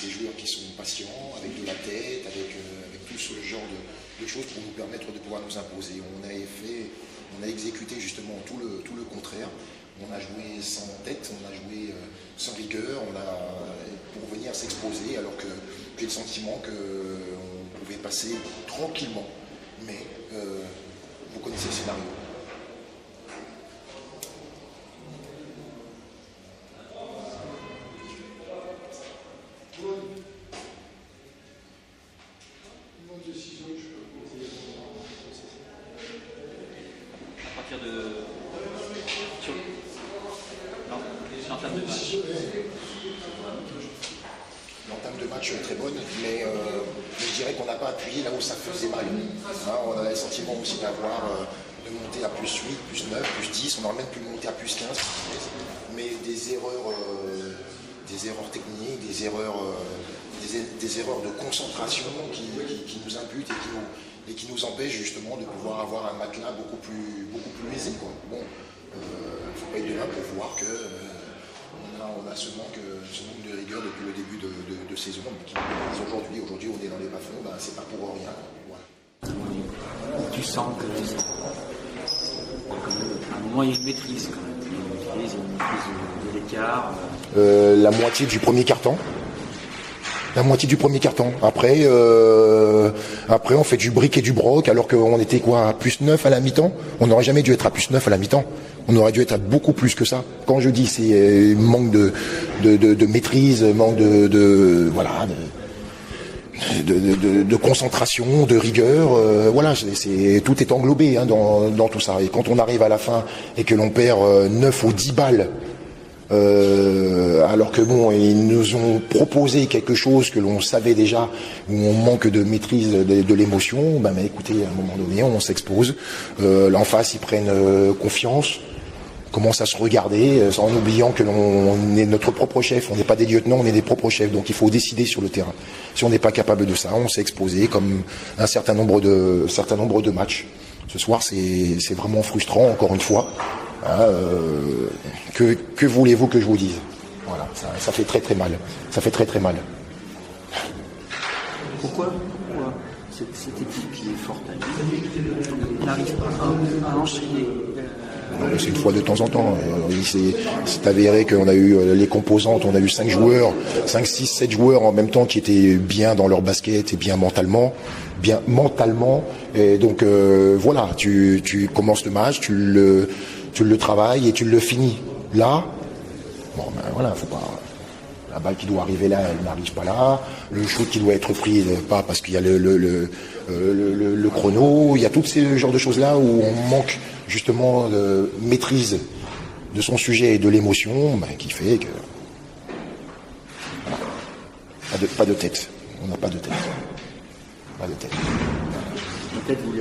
des joueurs qui sont patients, avec de la tête, avec tout ce genre de choses pour nous permettre de pouvoir nous imposer. On a exécuté justement tout le contraire. On a joué sans tête, on a joué sans rigueur, pour venir s'exposer, alors que j'ai le sentiment qu'on pouvait passer tranquillement. Mais vous connaissez le scénario. À partir de... L'entame de match. L'entame de match est très bonne, mais je dirais qu'on n'a pas appuyé là où ça faisait mal. On a le sentiment aussi de monter à plus 8, plus 9, plus 10, on aurait même pu monter à plus 15, mais des erreurs techniques, des erreurs de concentration qui nous imputent et qui nous empêchent justement de pouvoir avoir un matelas beaucoup plus aisé, quoi. Bon, il ne faut pas être de là pour voir que on a ce manque de rigueur depuis le début de saison. Aujourd'hui, on est dans les bas-fonds, c'est pas pour rien. Voilà. Tu sens que à un moment il y a une maîtrise quand même. Il y a une maîtrise de l'écart. La moitié du premier quart-temps. La moitié du premier quart-temps. Après, on fait du bric et du broc, alors qu'on était à plus 9 à la mi-temps. On n'aurait jamais dû être à plus 9 à la mi-temps. On aurait dû être à beaucoup plus que ça. Quand je dis c'est manque de maîtrise, manque de concentration, de rigueur, tout est englobé dans tout ça. Et quand on arrive à la fin et que l'on perd 9 ou 10 balles, alors que ils nous ont proposé quelque chose que l'on savait déjà, où on manque de maîtrise de l'émotion, mais écoutez, à un moment donné, on s'expose. Là en face, ils prennent confiance, commencent à se regarder, en oubliant que l'on est notre propre chef, on n'est pas des lieutenants, on est des propres chefs, donc il faut décider sur le terrain. Si on n'est pas capable de ça, on s'est exposé comme un certain nombre de matchs. Ce soir, c'est vraiment frustrant, encore une fois. Que voulez-vous que je vous dise? Voilà, ça fait très très mal. Ça fait très très mal. Pourquoi cette équipe qui est forte n'arrive pas à enchaîner? C'est une fois de temps en temps. C'est avéré qu'on a eu les composantes, on a eu 5 joueurs, 5, 6, 7 joueurs en même temps qui étaient bien dans leur basket et bien mentalement. Et donc voilà, tu commences le match, tu le travailles et tu le finis. Là, voilà, faut pas. La balle qui doit arriver là, elle n'arrive pas là. Le shoot qui doit être pris, pas parce qu'il y a le chrono. Il y a tous ces genres de choses-là où on manque justement de maîtrise de son sujet et de l'émotion, qui fait que voilà. Pas de tête. On n'a pas de tête. Pas de tête. Peut-être vous